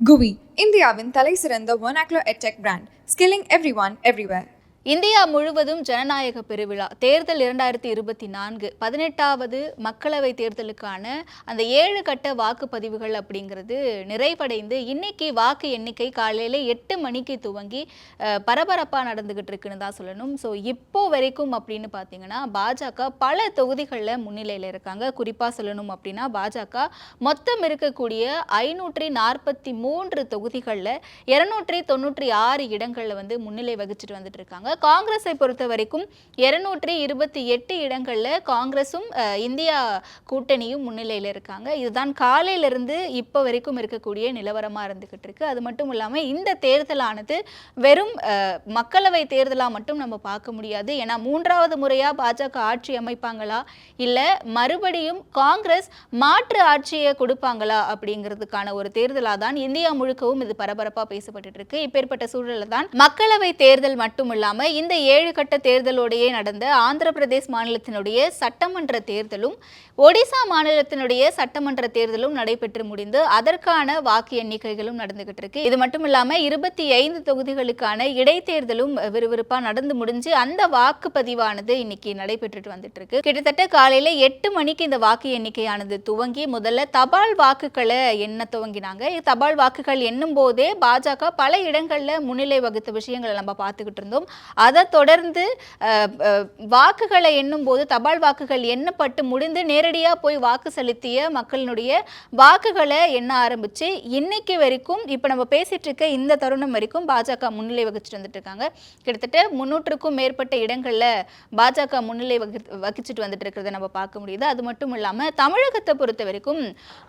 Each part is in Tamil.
GUI, இந்தியாவின் தலைசிறந்த vernacular edtech brand, skilling everyone everywhere. India முழுவதும் ஜனநாயக பெருவிழா தேர்தல் 2024 18வது மக்களவை தேர்தலுக்கான அந்த 7 கட்ட வாக்குப்பதிவுகள் அப்படிங்கிறது நிறைவடைந்து இன்னைக்கு வாக்கு எண்ணிக்கை காலையில 8 மணிக்கு துவங்கி பரபரப்பா நடந்துகிட்டு இருக்குன்னு தான் சொல்லணும். ஸோ இப்போ வரைக்கும் அப்படின்னு பார்த்தீங்கன்னா பாஜக பல தொகுதிகளில் முன்னிலையில் இருக்காங்க. குறிப்பாக சொல்லணும் அப்படின்னா பாஜக மொத்தம் இருக்கக்கூடிய 543 தொகுதிகளில் 296 இடங்களில் வந்து முன்னிலை வகிச்சுட்டு வந்துட்டு இருக்காங்க. காங்கிரஸை பொறுத்த வரைக்கும் 228 இடங்கள்ல காங்கிரஸும் இந்தியா கூட்டணியும் முன்னிலையில் இருக்காங்க. இதுதான் காலையிலிருந்து இப்போ வரைக்கும் இருக்கக்கூடிய நிலவரமா இருந்துகிட்டு இருக்கு. அது மட்டும் இல்லாம இந்த தேர்தலானது வெறும் மக்களவை தேர்தலா மட்டும் நம்ம பார்க்க முடியாது. ஏன்னா 3வது முறையா பாஜக ஆட்சி அமைப்பாங்களா இல்ல மறுபடியும் காங்கிரஸ் மாற்று ஆட்சியை கொடுப்பாங்களா அப்படிங்கிறதுக்கான ஒரு தேர்தலா தான் இந்தியா முழுக்கவும் இது பரபரப்பா பேசப்பட்டு இருக்கு. இப்பேற்பட்ட சூழலில் தான் மக்களவை தேர்தல் மட்டும் இல்லாம இந்த 7 கட்ட தேர்தலோடையே நடந்த ஆந்திர பிரதேஷ் மாநிலத்தினுடைய சட்டமன்ற தேர்தலும் ஒடிசா மாநிலத்தினுடைய சட்டமன்ற தேர்தலும் நடைபெற்று முடிந்து அதற்கான வாக்கு எண்ணிக்கைகளும் நடந்துகிட்டு இருக்கு. இது மட்டும் இல்லாம 25 தொகுதிகளுக்கான இடைத்தேர்தலும் விறுவிறுப்பா நடந்து முடிஞ்சு அந்த வாக்குப்பதிவானது இன்னைக்கு நடைபெற்றுட்டு வந்துட்டு இருக்கு. கிட்டத்தட்ட காலையில 8 மணிக்கு இந்த வாக்கு எண்ணிக்கையானது துவங்கி முதல்ல தபால் வாக்குகளை எண்ண துவங்கினாங்க. தபால் வாக்குகள் எண்ணும் போதே பாஜக பல இடங்கள்ல முன்னிலை வகித்த விஷயங்களை நம்ம பார்த்துக்கிட்டு இருந்தோம். அதை தொடர்ந்து வாக்குகளை எண்ணும் போது தபால் வாக்குகள் எண்ணப்பட்டு முடிந்து நேரடியாக போய் வாக்கு செலுத்திய மக்களினுடைய வாக்குகளை எண்ண ஆரம்பிச்சு இன்னைக்கு வரைக்கும் இப்போ நம்ம பேசிட்டு இருக்க இந்த தருணம் வரைக்கும் பாஜக முன்னிலை வகிச்சுட்டு வந்துட்டு இருக்காங்க. கிட்டத்தட்ட 300க்கும் மேற்பட்ட இடங்கள்ல பாஜக முன்னிலை வகிச்சுட்டு வந்துட்டு இருக்கிறத நம்ம பார்க்க முடியுது. அது மட்டும் இல்லாம தமிழகத்தை பொறுத்த வரைக்கும்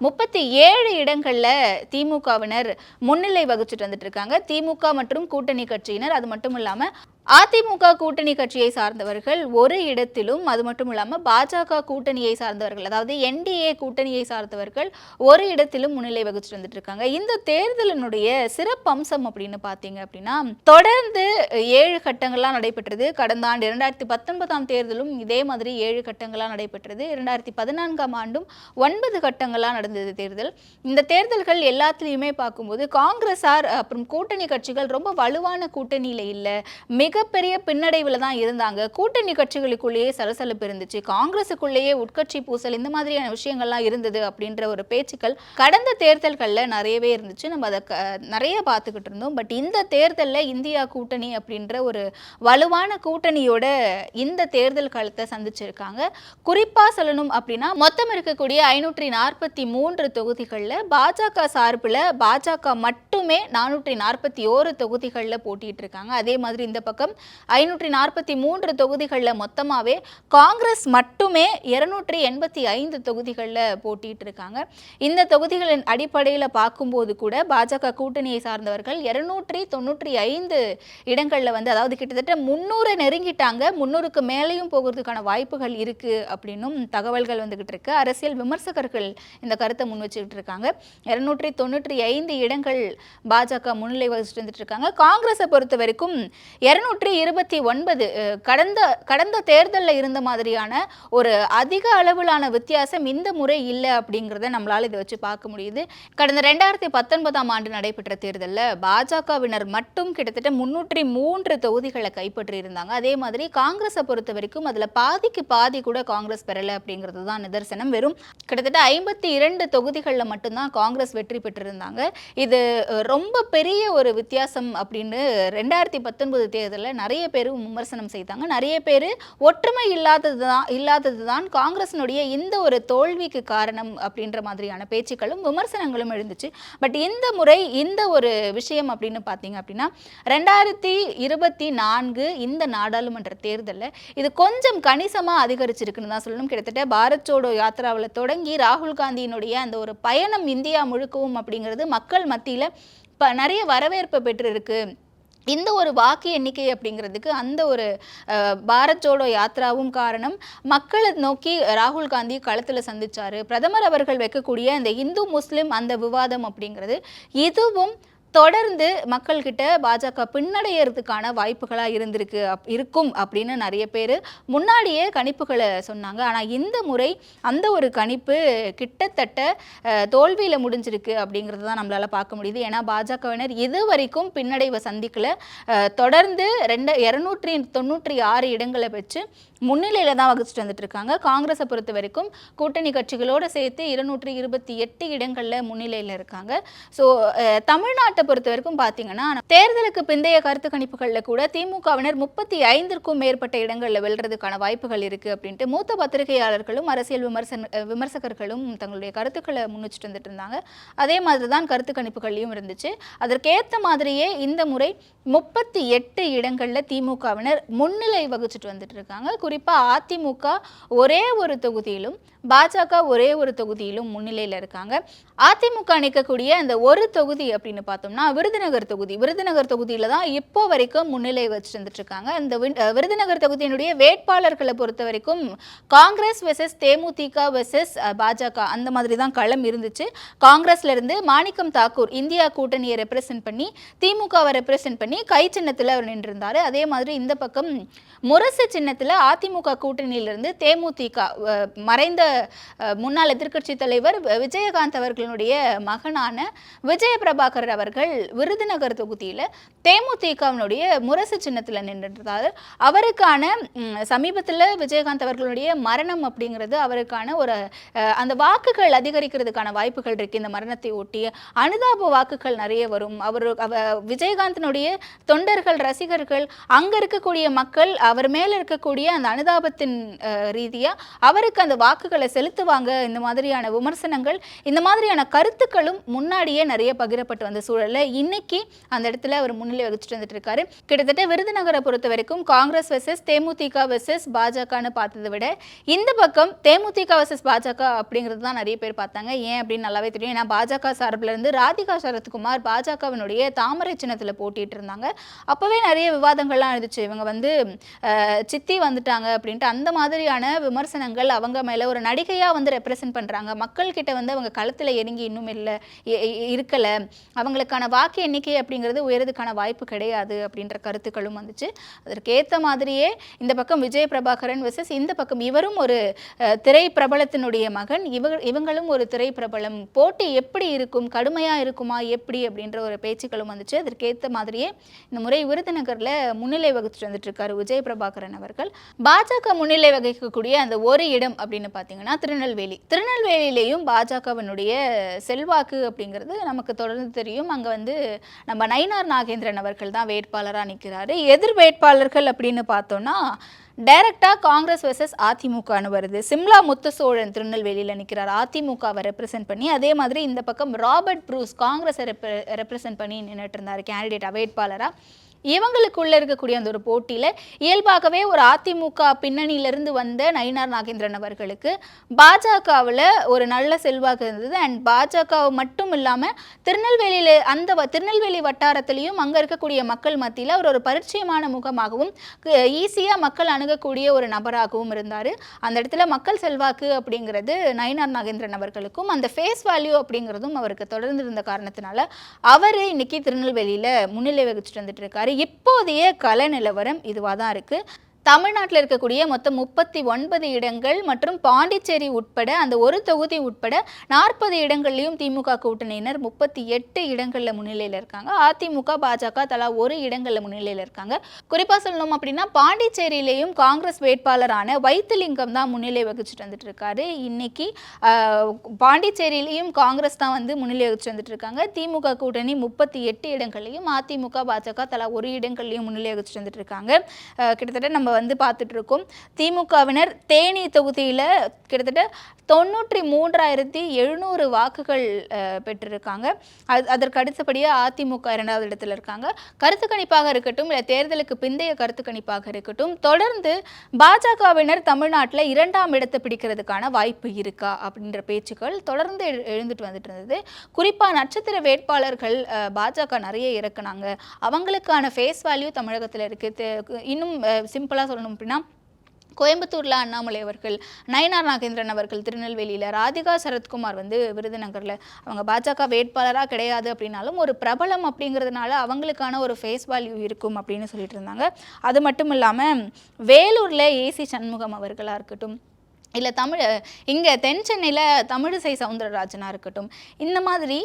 37 இடங்கள்ல திமுகவினர் முன்னிலை வகிச்சுட்டு வந்துட்டு இருக்காங்க. திமுக மற்றும் கூட்டணி கட்சியினர் அது மட்டும் இல்லாம அதிமுக கூட்டணி கட்சியை சார்ந்தவர்கள் ஒரு இடத்திலும் அது மட்டும் இல்லாமல் பாஜக கூட்டணியை சார்ந்தவர்கள் அதாவது என்டிஏ கூட்டணியை சார்ந்தவர்கள் ஒரு இடத்திலும் முன்னிலை வகிச்சுட்டு வந்துட்டு இருக்காங்க. இந்த தேர்தலினுடைய சிறப்பம்சம் அப்படின்னு பார்த்தீங்க அப்படின்னா தொடர்ந்து 7 கட்டங்கள்லாம் நடைபெற்றது. கடந்த ஆண்டு 2019ஆம் தேர்தலும் இதே மாதிரி 7 கட்டங்களாக நடைபெற்றது. 2014ஆம் ஆண்டும் 9 கட்டங்களாக நடந்தது தேர்தல். இந்த தேர்தல்கள் எல்லாத்துலேயுமே பார்க்கும்போது காங்கிரஸார் அப்புறம் கூட்டணி கட்சிகள் ரொம்ப வலுவான கூட்டணியில் இல்லை, மிகப்பெரிய பின்னடைவில் தான் இருந்தாங்க. கூட்டணி கட்சிகளுக்குள்ளேயே சலசலப்பு இருந்துச்சு, காங்கிரஸுக்குள்ளேயே உட்கட்சி பூசல் இந்த மாதிரியான விஷயங்கள்லாம் இருந்தது அப்படின்ற ஒரு பேச்சுக்கள் கடந்த தேர்தல்களில் நிறையவே இருந்துச்சு. நம்ம அதை நிறைய பார்த்துக்கிட்டு இருந்தோம். பட் இந்த தேர்தலில் இந்தியா கூட்டணி அப்படின்ற ஒரு வலுவான கூட்டணியோட இந்த தேர்தல் காலத்தை சந்திச்சிருக்காங்க. குறிப்பாக சொல்லணும் அப்படின்னா மொத்தம் இருக்கக்கூடிய 543 தொகுதிகளில் பாஜக சார்பில் பாஜக மட்டுமே 441 தொகுதிகளில் போட்டிட்டு இருக்காங்க. அதே மாதிரி இந்த பக்கம் 543 தொகுதிகளில் மொத்தமாகவே காங்கிரஸ் மட்டுமே 285 தொகுதிகளில் போட்டிட்டு இருக்காங்க. இந்த தொகுதிகளின் அடிப்படையில் பார்க்கும்போது கூட பாஜக கூட்டணியை சார்ந்தவர்கள் 295 இடங்களில் வந்து அதாவது கிட்டத்தட்ட 300 நெருங்கிட்டாங்க. 300க்கு மேலேயும் போகிறதுக்கான வாய்ப்புகள் இருக்கு அப்படின்னும் தகவல்கள் வந்துகிட்டு இருக்கு. அரசியல் விமர்சகர்கள் இந்த கருத்தை முன் வச்சுக்கிட்டு இருக்காங்க. 295 இடங்கள் பாஜக முன்னிலை வகிச்சுட்டு வந்துட்டு இருக்காங்க. காங்கிரஸை பொறுத்த வரைக்கும் 229 கடந்த தேர்தலில் இருந்த மாதிரியான ஒரு அதிக அளவிலான வித்தியாசம் இந்த முறை இல்லை அப்படிங்கிறத நம்மளால இதை வச்சு பார்க்க முடியுது. கடந்த 2019ஆம் ஆண்டு நடைபெற்ற தேர்தலில் பாஜகவினர் மட்டும் கிட்டத்தட்ட 303 தொகுதிகளை கைப்பற்றி இருந்தாங்க. அதே மாதிரி காங்கிரஸை பொறுத்த வரைக்கும் அதில் பாதிக்கு பாதி கூட காங்கிரஸ் பெறலை அப்படிங்கிறது தான் நிதர்சனம். வெறும் கிட்டத்தட்ட 52 தொகுதிகளில் மட்டும்தான் காங்கிரஸ் வெற்றி பெற்றிருந்தாங்க. இது ரொம்ப பெரிய ஒரு வித்தியாசம் அப்படின்னு 2019 தேர்தலில் நிறைய பேர் விமர்சனம் செய்தாங்க. நிறைய பேர் ஒற்றுமை இல்லாதது தான் காங்கிரஸினுடைய இந்த ஒரு தோல்விக்கு காரணம் அப்படின்ற மாதிரியான பேச்சுக்களும் விமர்சனங்களும் எழுந்துச்சு. பட் இந்த முறை இந்த ஒரு விஷயம் அப்படின்னு பார்த்தீங்க அப்படின்னா 2024 இந்த நாடாளுமன்ற தேர்தலில் இது கொஞ்சம் கணிசமாக அதிகரிச்சிருக்குன்னு தான் சொல்லணும். கிட்டத்தட்ட பாரத் ஜோடோ யாத்திராவில் தொடங்கி ராகுல் காந்தியினுடைய அந்த ஒரு பயணம் இந்தியா முழுக்கவும் அப்படிங்கிறது மக்கள் மத்தியில் நிறைய வரவேற்பு பெற்றிருக்கு. இந்த ஒரு வாக்கு எண்ணிக்கை அப்படிங்கிறதுக்கு அந்த ஒரு பாரத் ஜோடோ யாத்ராவும் காரணம். மக்களை நோக்கி ராகுல் காந்தி களத்தில் சந்திச்சாரு. பிரதமர் அவர்கள் வைக்கக்கூடிய இந்த இந்து முஸ்லிம் அந்த விவாதம் அப்படிங்கிறது இதுவும் தொடர்ந்து மக்கள்கிட்ட பாஜக பின்னடையறதுக்கான வாய்ப்புகளாக இருக்கும் அப்படின்னு நிறைய பேர் முன்னாடியே கணிப்புகளை சொன்னாங்க. ஆனால் இந்த முறை அந்த ஒரு கணிப்பு கிட்டத்தட்ட தோல்வியில் முடிஞ்சிருக்கு அப்படிங்கிறது தான் நம்மளால் பார்க்க முடியுது. ஏன்னா பாஜகவினர் இது வரைக்கும் பின்னடைவை சந்திக்கல. தொடர்ந்து 296 இடங்களை வச்சு முன்னிலையில் தான் வகிச்சுட்டு வந்துட்டு இருக்காங்க. காங்கிரஸை பொறுத்த வரைக்கும் கூட்டணி கட்சிகளோடு சேர்த்து 228 இடங்களில் முன்னிலையில் இருக்காங்க. ஸோ தமிழ்நாட்டை பொறுத்த வரைக்கும் பார்த்தீங்கன்னா தேர்தலுக்கு பிந்தைய கருத்து கணிப்புகளில் கூட திமுகவினர் 35க்கும் மேற்பட்ட இடங்களில் வெல்றதுக்கான வாய்ப்புகள் இருக்குது அப்படின்ட்டு மூத்த பத்திரிகையாளர்களும் அரசியல் விமர்சகர்களும் தங்களுடைய கருத்துக்களை முன்னிச்சுட்டு வந்துட்டு இருந்தாங்க. அதே மாதிரி தான் கருத்து கணிப்புகள்லையும் இருந்துச்சு. அதற்கேற்ற மாதிரியே இந்த முறை 38 இடங்களில் திமுகவினர் முன்னிலை வகிச்சுட்டு வந்துட்டு இருக்காங்க. குறிப்பாக அதிமுக ஒரே ஒரு தொகுதியிலும் பாஜக ஒரே ஒரு தொகுதியிலும் முன்னிலையில் இருக்காங்க. அதிமுக நிற்கக்கூடிய அந்த ஒரு தொகுதி அப்படின்னு பார்த்தோம்னா விருதுநகர் தொகுதியில் தான் இப்போ வரைக்கும் முன்னிலை வச்சுட்டு வந்துட்டு இருக்காங்க. இந்த விருதுநகர் தொகுதியினுடைய வேட்பாளர்களை பொறுத்த வரைக்கும் காங்கிரஸ் வெர்சஸ் தேமுதிக வெர்சஸ் பாஜக அந்த மாதிரி தான் களம் இருந்துச்சு. காங்கிரஸ்ல இருந்து மாணிக்கம் தாக்கூர் இந்தியா கூட்டணியை ரெப்ரசென்ட் பண்ணி திமுகவை ரெப்ரசென்ட் பண்ணி கை சின்னத்தில் அவர் நின்றிருந்தார். அதே மாதிரி இந்த பக்கம் முரசு சின்னத்தில் அதிமுக கூட்டணியிலிருந்து தேமுதிக மறைந்த முன்னாள் எதிர்க்கட்சி தலைவர் விஜயகாந்த் அவர்களுடைய மகனான விஜய பிரபாகர் அவர்கள் விருதுநகர் தொகுதியில் தேமுதிகவினுடைய முரசு சின்னத்தில் நின்றிருந்தார். அவருக்கான சமீபத்தில் விஜயகாந்த் அவர்களுடைய மரணம் அப்படிங்கிறது அவருக்கான ஒரு அந்த வாக்குகள் அதிகரிக்கிறதுக்கான வாய்ப்புகள் இருக்கு. இந்த மரணத்தை ஒட்டி அனுதாப வாக்குகள் நிறைய வரும். விஜயகாந்தினுடைய தொண்டர்கள் ரசிகர்கள் அங்க இருக்கக்கூடிய மக்கள் அவர் மேல இருக்கக்கூடிய அந்த அனுதாபத்தின் ரீதியா அவருக்கு அந்த வாக்குகளை செலுத்துவாங்க. இந்த மாதிரியான விமர்சனங்கள் இந்த மாதிரியான கருத்துக்களும் முன்னாடியே நிறைய பகிரப்பட்டு வந்த சூழல்ல இன்னைக்கு அந்த இடத்துல அவர் முன்னிலை வகிச்சுட்டு வந்துட்டு இருக்காரு. கிட்டத்தட்ட விருதுநகரை பொறுத்த வரைக்கும் காங்கிரஸ் வெர்சஸ் தேமுதிக வெர்சஸ் பாஜகன்னு பார்த்ததை விட இந்த பக்கம் தேமுதிக வெர்சஸ் பாஜக அப்படிங்கிறது தான் நிறைய பேர் பார்த்தாங்க. ஏன் அப்படின்னு நல்லாவே தெரியும். ஏன்னா பாஜக சார்பில் இருந்து ராதிகா சரத்குமார் பாஜகவினுடைய தாமரை சின்னத்தில் போட்டிட்டு இருந்தாங்க. அப்பவே நிறைய விவாதங்கள்லாம் இருந்துச்சு. இவங்க சித்தி வந்துட்டாங்க அப்படின்ட்டு அந்த மாதிரியான விமர்சனங்கள் அவங்க மேல ஒரு நடிகையா ரெப்ரசென்ட் பண்றாங்க. மக்கள் கிட்ட அவங்க களத்துல இறங்கி இன்னும் இருக்கல, அவங்களுக்கான வாக்கு எண்ணிக்கை அப்படிங்கிறது உயரதுக்கான வாய்ப்பு கிடையாது அப்படின்ற கருத்துக்களும் வந்துச்சு. அதற்கேற்ற மாதிரியே இந்த பக்கம் விஜய பிரபாகரன் வெர்சஸ் இந்த பக்கம் இவரும் ஒரு திரை பிரபலத்தினுடைய மகன், இவங்களும் ஒரு திரை பிரபலம். போட்டி எப்படி இருக்கும், கடுமையா இருக்குமா எப்படி அப்படின்ற ஒரு பேச்சுக்களும் வந்துச்சு. அதற்கேற்ற மாதிரியே இந்த முறை விருதுநகர்ல முன்னிலை வகிச்சுட்டு வந்துட்டு இருக்காரு விஜய பிரபாகரன் அவர்கள். பாஜக முன்னிலை வகிக்கக்கூடிய அந்த ஒரு இடம் அப்படின்னு பார்த்தீங்கன்னா திருநெல்வேலியிலையும் பாஜகவினுடைய செல்வாக்கு அப்படிங்கிறது நமக்கு தொடர்ந்து தெரியும். அங்கே நம்ம நயினார் நாகேந்திரன் அவர்கள் தான் வேட்பாளராக நிற்கிறாரு. எதிர் வேட்பாளர்கள் அப்படின்னு பார்த்தோம்னா டைரக்டா காங்கிரஸ் வெர்சஸ் அதிமுகன்னு வருது. சிம்லா முத்துசோழன் திருநெல்வேலியில் நிற்கிறார், அதிமுகவை ரெப்ரசென்ட் பண்ணி. அதே மாதிரி இந்த பக்கம் ராபர்ட் ப்ரூஸ் காங்கிரஸை ரெப்ரசென்ட் பண்ணி நின்றுட்டு இருந்தார் கேண்டிடேட்டா வேட்பாளராக. இவங்களுக்குள்ள இருக்கக்கூடிய அந்த ஒரு போட்டியில இயல்பாகவே ஒரு அதிமுக பின்னணியிலிருந்து வந்த நயினார் நாகேந்திரன் அவர்களுக்கு பாஜகவில் ஒரு நல்ல செல்வாக்கு இருந்தது. அண்ட் பாஜக மட்டும் இல்லாமல் திருநெல்வேலி வட்டாரத்திலையும் அங்கே இருக்கக்கூடிய மக்கள் மத்தியில் அவர் ஒரு பரிச்சயமான முகமாகவும் ஈஸியாக மக்கள் அணுகக்கூடிய ஒரு நபராகவும் இருந்தார். அந்த இடத்துல மக்கள் செல்வாக்கு அப்படிங்கிறது நயினார் நாகேந்திரன் அவர்களுக்கும் அந்த ஃபேஸ் வேல்யூ அப்படிங்கிறதும் அவருக்கு தொடர்ந்து இருந்த காரணத்தினால அவர் இன்னைக்கு திருநெல்வேலியில் முன்னிலை வகிச்சுட்டு வந்துட்டு இருக்காரு. இப்போதைய கள நிலவரம் இதுவாக தான் இருக்கு. தமிழ்நாட்டில் இருக்கக்கூடிய மொத்தம் 39 இடங்கள் மற்றும் பாண்டிச்சேரி உட்பட அந்த ஒரு தொகுதி உட்பட 40 இடங்கள்லையும் திமுக கூட்டணியினர் 38 இடங்களில் முன்னிலையில் இருக்காங்க. அதிமுக பாஜக தலா ஒரு இடங்களில் முன்னிலையில் இருக்காங்க. குறிப்பாக சொல்லணும் அப்படின்னா பாண்டிச்சேரியிலையும் காங்கிரஸ் வேட்பாளரான வைத்திலிங்கம் தான் முன்னிலை வகிச்சுட்டு வந்துட்டு இருக்காரு. இன்னைக்கு பாண்டிச்சேரியிலையும் காங்கிரஸ் தான் முன்னிலை வகிச்சு வந்துட்டு இருக்காங்க. திமுக கூட்டணி 38 இடங்கள்லையும் அதிமுக பாஜக தலா ஒரு இடங்கள்லையும் முன்னிலை வகிச்சுட்டு வந்துட்டு இருக்காங்க. கிட்டத்தட்ட நம்ம பார்த்துட்டு இருக்கோம். திமுகவினர் தேனி தொகுதியில் கிட்டத்தட்ட 93,700 வாக்குகள் பெற்றிருக்காங்க. அதற்கு அடுத்தபடியாக அதிமுக 2வது இடத்துல இருக்காங்க. கருத்து கணிப்பாக இருக்கட்டும் இல்லை தேர்தலுக்கு பிந்தைய கருத்து கணிப்பாக இருக்கட்டும் தொடர்ந்து பாஜகவினர் தமிழ்நாட்டில் 2ஆம் இடத்தை பிடிக்கிறதுக்கான வாய்ப்பு இருக்கா அப்படின்ற பேச்சுக்கள் தொடர்ந்து எழுந்துட்டு வந்துட்டு இருந்தது. குறிப்பாக நட்சத்திர வேட்பாளர்கள் பாஜக நிறைய இறக்குனாங்க. அவங்களுக்கான ஃபேஸ் வேல்யூ தமிழகத்தில் இருக்குது. இன்னும் சிம்பிளாக சொல்லணும் அப்படின்னா கோயம்புத்தூர்ல அண்ணாமலை அவர்கள், நயினார் நாகேந்திரன் அவர்கள் திருநெல்வேலியில், ராதிகா சரத்குமார் வந்து விருதுநகரில், அவங்க பாஜக வேட்பாளராக கிடையாது அப்படின்னாலும் ஒரு பிரபலம் அப்படிங்கிறதுனால அவங்களுக்கான ஒரு ஃபேஸ் வேல்யூ இருக்கும் அப்படின்னு சொல்லிட்டு இருந்தாங்க. அது மட்டும் இல்லாமல் வேலூரில் ஏசி சண்முகம் அவர்களாக இருக்கட்டும், இல்லை இங்கே தென் சென்னையில் தமிழிசை சவுந்தரராஜனாக இருக்கட்டும், இந்த மாதிரி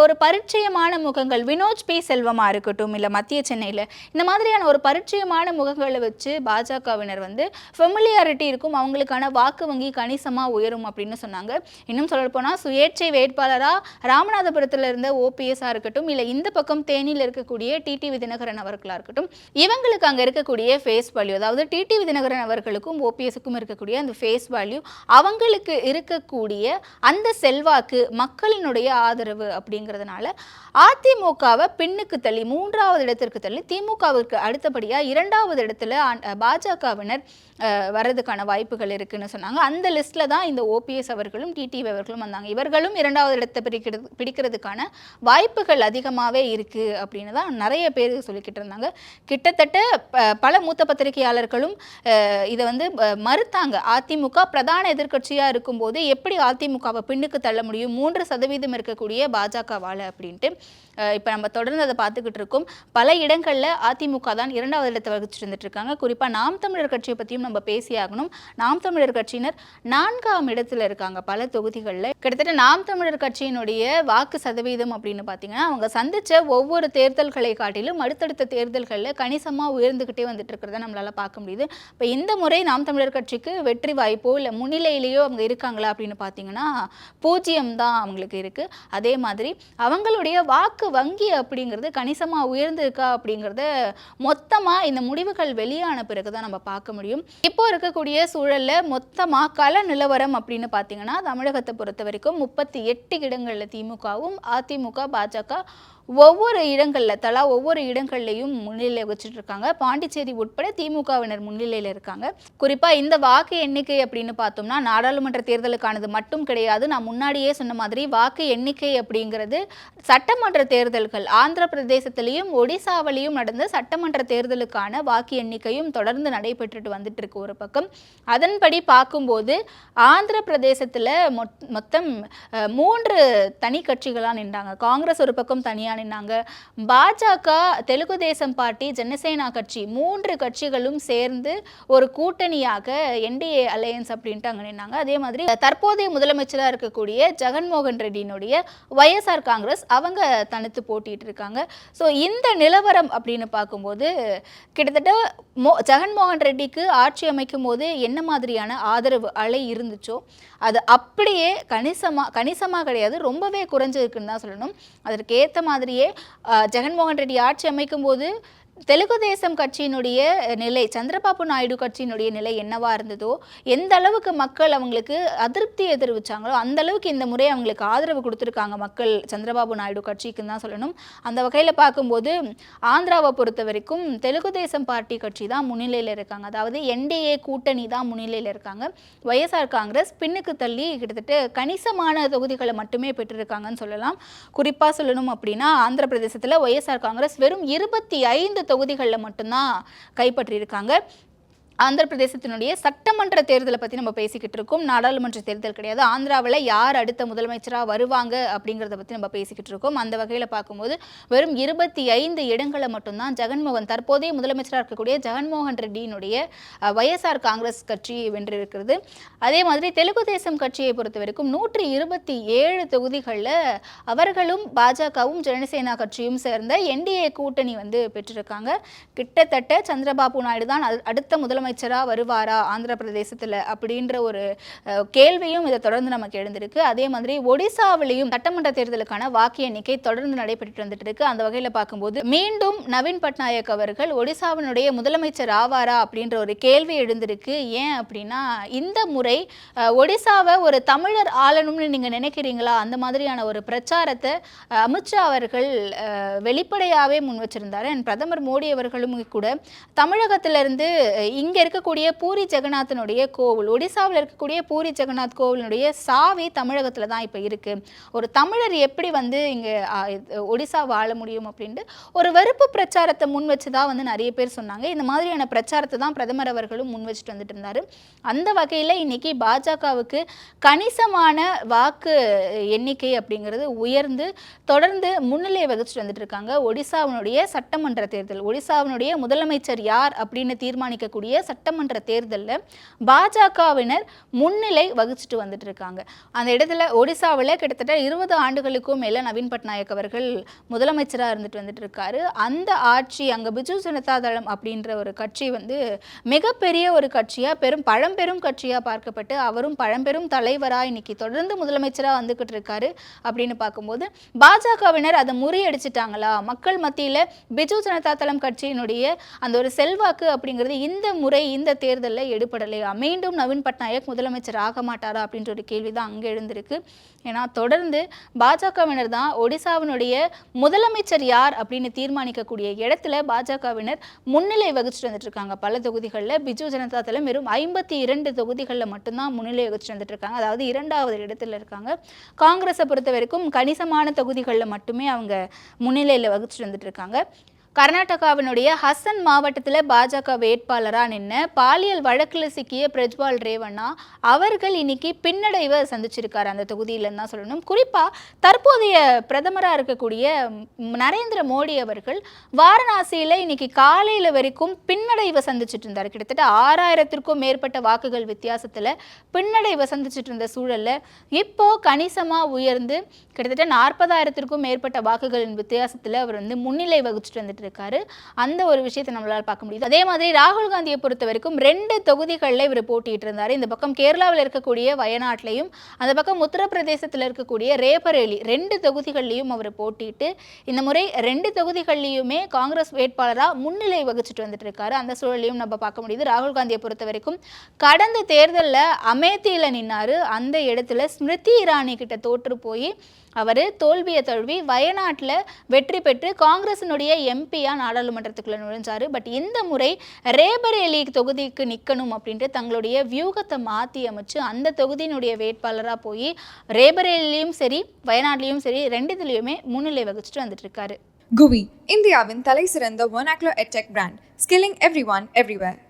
ஒரு பரிச்சயமான முகங்கள், வினோஜ் பி செல்வமாக இருக்கட்டும், இல்லை மத்திய சென்னையில் இந்த மாதிரியான ஒரு பரிச்சயமான முகங்களை வச்சு பாஜகவினர் வந்து ஃபெமிலியாரிட்டி இருக்கும், அவங்களுக்கான வாக்கு வங்கி கணிசமாக உயரும் அப்படின்னு சொன்னாங்க. இன்னும் சொல்லப்போனால் சுயேட்சை வேட்பாளராக ராமநாதபுரத்தில் இருந்த ஓபிஎஸ்ஸாக இருக்கட்டும், இல்லை இந்த பக்கம் தேனியில் இருக்கக்கூடிய டிடிவி தினகரன் அவர்களாக இருக்கட்டும், இவங்களுக்கு அங்கே இருக்கக்கூடிய ஃபேஸ் வேல்யூ, அதாவது டிடிவி தினகரன் அவர்களுக்கும் ஓபிஎஸ்ஸுக்கும் இருக்கக்கூடிய அந்த ஃபேஸ் வேல்யூ, அவங்களுக்கு இருக்கக்கூடிய அந்த செல்வாக்கு, மக்களினுடைய ஆதரவு அப்படிங்கிறதுனால அதிமுகவை பின்னுக்கு தள்ளி 3வது இடத்திற்கு தள்ளி திமுகவிற்கு அடுத்தபடியாக 2வது இடத்துல பாஜகவினர் வர்றதுக்கான வாய்ப்புகள் இருக்குன்னு சொன்னாங்க. அந்த லிஸ்ட்ல தான் இந்த ஓபிஎஸ் அவர்களும் டிடிவி அவர்களும் வந்தாங்க. இவர்களும் 2வது இடத்தை பிடிக்கிறதுக்கான வாய்ப்புகள் அதிகமாகவே இருக்கு அப்படின்னு தான் நிறைய பேர் சொல்லிக்கிட்டு இருந்தாங்க. கிட்டத்தட்ட பல மூத்த பத்திரிகையாளர்களும் இதை வந்து மறுத்தாங்க. அதிமுக பிரதான எதிர்க்கட்சியாக இருக்கும்போது எப்படி அதிமுகவை பின்னுக்கு தள்ள முடியும் 3% இருக்கக்கூடிய பாஜகவால் அப்படின்ட்டு. இப்போ நம்ம தொடர்ந்து அதை பார்த்துக்கிட்டு இருக்கோம். பல இடங்களில் அதிமுக தான் 2வது இடத்தை வகிச்சுட்டு இருந்துட்டு இருக்காங்க. குறிப்பாக நாம் தமிழர் கட்சியை பற்றியும் நம்ம பேசியாகணும். நாம் தமிழர் கட்சியினர் 4ஆம் இடத்துல இருக்காங்க பல தொகுதிகளில். கிட்டத்தட்ட நாம் தமிழர் கட்சியினுடைய வாக்கு சதவீதம் அப்படின்னு பார்த்தீங்கன்னா அவங்க சந்தித்த ஒவ்வொரு தேர்தல்களை காட்டிலும் அடுத்தடுத்த தேர்தல்களில் கணிசமாக உயர்ந்துக்கிட்டே வந்துட்டு இருக்கிறத நம்மளால் பார்க்க முடியுது. இப்போ இந்த முறை நாம் தமிழர் கட்சிக்கு வெற்றி வாய்ப்போ இல்லை முன்னிலையிலேயோ அவங்க இருக்காங்களா அப்படின்னு பார்த்தீங்கன்னா 0 தான் அவங்களுக்கு இருக்குது. அதே மாதிரி அவங்களுடைய வாக்கு வங்கி அப்படிங்கிறது கணிசமாக உயர்ந்திருக்கா அப்படிங்கிறத மொத்தமாக இந்த முடிவுகள் வெளியான பிறகு தான் நம்ம பார்க்க முடியும். இப்போ இருக்கக்கூடிய சூழலில் மொத்தமாக கள நிலவரம் அப்படின்னு பார்த்தீங்கன்னா தமிழகத்தை பொறுத்த வரைக்கும் 38 இடங்களில் திமுகவும் அதிமுக பாஜக ஒவ்வொரு இடங்களில் தலா ஒவ்வொரு இடங்கள்லையும் முன்னிலை வச்சுட்டு இருக்காங்க. பாண்டிச்சேரி உட்பட திமுகவினர் முன்னிலையில் இருக்காங்க. குறிப்பாக இந்த வாக்கு எண்ணிக்கை அப்படின்னு பார்த்தோம்னா நாடாளுமன்ற தேர்தலுக்கானது மட்டும் கிடையாது. நான் முன்னாடியே சொன்ன மாதிரி வாக்கு எண்ணிக்கை அப்படிங்கிறது சட்டமன்ற தேர்தல்கள் ஆந்திர பிரதேசத்திலையும் ஒடிசாவிலையும் நடந்த சட்டமன்ற தேர்தலுக்கான வாக்கு எண்ணிக்கையும் தொடர்ந்து நடைபெற்றுட்டு வந்துட்டு இருக்கு ஒரு பக்கம். அதன்படி பார்க்கும்போது ஆந்திர பிரதேசத்தில் மொத்தம் 3 தனி கட்சிகளாக நின்றாங்க. காங்கிரஸ் ஒரு பக்கம் தனியாக நின்னாங்க. பாஜக, தெலுங்கு தேசம் பார்ட்டி, ஜனசேனா கட்சி 3 கட்சிகளும் சேர்ந்து ஒரு கூட்டணியாக என்டிஏ அலையன்ஸ் அப்படின்ட்டு அங்கே நின்னாங்க. அதே மாதிரி தற்போதைய முதலமைச்சராக இருக்கக்கூடிய ஜெகன்மோகன் ரெட்டியினுடைய ஒய்எஸ்ஆர் காங்கிரஸ் அவங்க தனித்து போட்டிட்டு இருக்காங்க. ஸோ இந்த நிலவரம் அப்படின்னு பார்க்கும்போது கிட்டத்தட்ட ஜெகன்மோகன் ரெட்டிக்கு ஆட்சி அமைக்கும் போது என்ன மாதிரியான ஆதரவு அலை இருந்துச்சோ அது அப்படியே கணிசமாக கிடையாது, ரொம்பவே குறைஞ்சிருக்குன்னு தான் சொல்லணும். அதற்கு ஏற்ற மாதிரியே ஜெகன்மோகன் ரெட்டி ஆட்சி அமைக்கும் போது தெலுங்கு தேசம் கட்சியினுடைய நிலை, சந்திரபாபு நாயுடு கட்சியினுடைய நிலை என்னவா இருந்ததோ, எந்த அளவுக்கு மக்கள் அவங்களுக்கு அதிருப்தியை தெரிவிச்சாங்களோ அந்த அளவுக்கு இந்த முறை அவங்களுக்கு ஆதரவு கொடுத்துருக்காங்க மக்கள் சந்திரபாபு நாயுடு கட்சிக்குன்னு தான் சொல்லணும். அந்த வகையில் பார்க்கும்போது ஆந்திராவை பொறுத்த வரைக்கும் தெலுங்கு தேசம் பார்ட்டி கட்சி தான் முன்னிலையில் இருக்காங்க. அதாவது என்டிஏ கூட்டணி தான் முன்னிலையில் இருக்காங்க. ஒய்எஸ்ஆர் காங்கிரஸ் பின்னுக்கு தள்ளி கிட்டத்தட்ட கணிசமான தொகுதிகளை மட்டுமே பெற்றிருக்காங்கன்னு சொல்லலாம். குறிப்பாக சொல்லணும் அப்படின்னா ஆந்திர பிரதேசத்தில் ஒய்எஸ்ஆர் காங்கிரஸ் வெறும் 25 தொகுதிகளில் மட்டும்தான் கைப்பற்றியிருக்காங்க. ஆந்திர பிரதேசத்தினுடைய சட்டமன்ற தேர்தலை பற்றி நம்ம பேசிக்கிட்டு இருக்கோம். நாடாளுமன்ற தேர்தல் கிடையாது. ஆந்திராவில் யார் அடுத்த முதலமைச்சராக வருவாங்க அப்படிங்கிறத பற்றி நம்ம பேசிக்கிட்டு இருக்கோம். அந்த வகையில் பார்க்கும்போது வெறும் 25 இடங்களை மட்டும்தான் தற்போதைய முதலமைச்சராக இருக்கக்கூடிய ஜெகன்மோகன் ரெட்டியினுடைய ஒய்எஸ்ஆர் காங்கிரஸ் கட்சி வென்றிருக்கிறது. அதே மாதிரி தெலுங்கு தேசம் கட்சியை பொறுத்த வரைக்கும் 127 தொகுதிகளில் அவர்களும் பாஜகவும் ஜனசேனா கட்சியும் சேர்ந்த என்டிஏ கூட்டணி பெற்றிருக்காங்க. கிட்டத்தட்ட சந்திரபாபு நாயுடு தான் அடுத்த முதலமைச்சராக வருவாரா ஆந்திர பிரதேசத்தில் அப்படின்ற ஒரு கேள்வியும் இதை தொடர்ந்து நமக்கு எழுந்திருக்கு. அதே மாதிரி ஒடிசாவிலையும் சட்டமன்ற தேர்தலுக்கான வாக்கு எண்ணிக்கை தொடர்ந்து நடைபெற்று வந்துட்டு இருக்கு. அந்த வகையில் பார்க்கும்போது மீண்டும் நவீன் பட்நாயக் அவர்கள் ஒடிசாவினுடைய முதலமைச்சர் ஆவாரா அப்படின்ற ஒரு கேள்வி எழுந்திருக்கு. ஏன் அப்படின்னா இந்த முறை ஒடிசாவை ஒரு தமிழர் ஆளணும்னு நீங்கள் நினைக்கிறீங்களா, அந்த மாதிரியான ஒரு பிரச்சாரத்தை அமித்ஷா அவர்கள் வெளிப்படையாகவே முன் வச்சிருந்தார். பிரதமர் மோடி அவர்களும் கூட தமிழகத்திலிருந்து இங்கே இருக்கக்கூடிய பூரி ஜெகநாதனுடைய கோவில், ஒடிசாவில் இருக்கக்கூடிய பூரி ஜெகநாத் கோவிலுடைய சாவி தமிழகத்தில் தான் இப்போ இருக்குது. ஒரு தமிழர் எப்படி வந்து இங்கே ஒடிசா வாழ முடியும் அப்படின்ட்டு ஒரு வெறுப்பு பிரச்சாரத்தை முன் வச்சு தான் வந்து நிறைய பேர் சொன்னாங்க. இந்த மாதிரியான பிரச்சாரத்தை தான் பிரதமர் அவர்களும் முன் வச்சுட்டு வந்துட்டு இருந்தார். அந்த வகையில் இன்னைக்கு பாஜகவுக்கு கணிசமான வாக்கு எண்ணிக்கை அப்படிங்கிறது உயர்ந்து தொடர்ந்து முன்னிலை வகிச்சுட்டு வந்துட்டு இருக்காங்க. ஒடிசாவினுடைய சட்டமன்ற தேர்தல், ஒடிசாவினுடைய முதலமைச்சர் யார் அப்படின்னு தீர்மானிக்கக்கூடிய சட்டமன்ற தேர்தலில் பாஜகவினர் முன்னிலை வகிச்சுட்டு வந்துட்டு இருக்காங்க. அந்த இடத்துல ஒடிசாவில் கிட்டத்தட்ட 20 ஆண்டுகளுக்கும் மேலே நவீன் பட்நாயக் அவர்கள் முதலமைச்சராக இருந்துட்டு வந்துட்டு இருக்காரு. அந்த ஆட்சி அங்கே பிஜு ஜனதா தளம் அப்படின்ற ஒரு கட்சி வந்து மிகப்பெரிய ஒரு கட்சியாக பழம்பெரும் கட்சியாக பார்க்கப்பட்டு அவரும் பழம்பெரும் தலைவராக இன்னைக்கு தொடர்ந்து முதலமைச்சராக வந்துக்கிட்டு இருக்காரு. அப்படின்னு பார்க்கும்போது பாஜகவினர் அதை முறியடிச்சிட்டாங்களா, மக்கள் மத்தியில் பிஜு ஜனதா தளம் கட்சியினுடைய அந்த ஒரு செல்வாக்கு அப்படிங்கிறது இந்த முறை இந்த தேர்தலில் எடுபடலையா, மீண்டும் நவீன் பட்நாயக் முதலமைச்சர் ஆக மாட்டாரா அப்படின்ற ஒரு கேள்வி தான் அங்கே எழுந்திருக்கு. ஏன்னா தொடர்ந்து பாஜகவினர் தான் ஒடிசாவினுடைய முதலமைச்சர் யார் அப்படின்னு தீர்மானிக்கக்கூடிய இடத்துல பாஜகவினர் முன்னிலை வகிச்சுட்டு வந்துட்டு இருக்காங்க. பல தொகுதிகளில் பிஜு ஜனதா தளம் வெறும் 52 தொகுதிகளில் மட்டும்தான் முன்னிலை வகிச்சுட்டு வந்துட்டு இருக்காங்க. அதாவது 2வது இடத்துல இருக்காங்க. காங்கிரஸை பொறுத்த வரைக்கும் கணிசமான தொகுதிகளில் மட்டுமே அவங்க முன்னிலையில் வகிச்சுட்டு வந்துட்டு இருக்காங்க. கர்நாடகாவினுடைய ஹசன் மாவட்டத்தில் பாஜக வேட்பாளராக நின்று பாலியல் வழக்கில் சிக்கிய பிரஜ்வால் ரேவண்ணா அவர்கள் இன்னைக்கு பின்னடைவை சந்திச்சிருக்காரு அந்த தொகுதியிலன்னு தான் சொல்லணும். குறிப்பாக தற்போதைய பிரதமராக இருக்கக்கூடிய நரேந்திர மோடி அவர்கள் வாரணாசியில் இன்னைக்கு காலையில் வரைக்கும் பின்னடைவை சந்திச்சுட்டு இருந்தார். கிட்டத்தட்ட 6000த்திற்கும் மேற்பட்ட வாக்குகள் வித்தியாசத்தில் பின்னடைவை சந்திச்சுட்டு இருந்த சூழலில் இப்போ கணிசமாக உயர்ந்து கிட்டத்தட்ட 40,000த்திற்கும் மேற்பட்ட வாக்குகளின் வித்தியாசத்தில் அவர் வந்து முன்னிலை வகிச்சுட்டு வந்துட்டு இருக்காரு. அந்த ஒரு விஷயத்தை நம்மளால பார்க்க முடியுது. அதே மாதிரி ராகுல் காந்தியை பொறுத்த வரைக்கும் 2 தொகுதிகளில் இவர் போட்டிட்டு இருந்தாரு. இந்த பக்கம் கேரளாவில் இருக்கக்கூடிய வயநாட்டிலையும் அந்த பக்கம் உத்தரப்பிரதேசத்தில் இருக்கக்கூடிய ரேபரேலி 2 தொகுதிகள்லையும் அவர் போட்டிட்டு இந்த முறை 2 தொகுதிகள்லையுமே காங்கிரஸ் வேட்பாளராக முன்னிலை வகிச்சுட்டு வந்துட்டு இருக்காரு. அந்த சூழலையும் நம்ம பார்க்க முடியுது. ராகுல் காந்தியை பொறுத்த வரைக்கும் கடந்த தேர்தலில் அமேத்தியில் நின்னாரு. அந்த இடத்துல ஸ்மிருதி இரானி கிட்ட தோற்று போய் அவர் தோல்வியை தழுவி வயநாட்டில் வெற்றி பெற்று காங்கிரசினுடைய எம்பியா நாடாளுமன்றத்துக்குள்ள நுழைஞ்சாரு. பட் இந்த முறை ரேபரேலி தொகுதிக்கு நிற்கணும் அப்படின்ட்டு தங்களுடைய வியூகத்தை மாற்றி அமைச்சு அந்த தொகுதியினுடைய வேட்பாளராக போய் ரேபரேலியும் சரி வயநாட்டிலையும் சரி 2த்துலையுமே முன்னிலை வகிச்சுட்டு வந்துட்டு இருக்காரு. GUI, இந்தியாவின் தலை சிறந்த vernacular edtech brand, skilling everyone everywhere.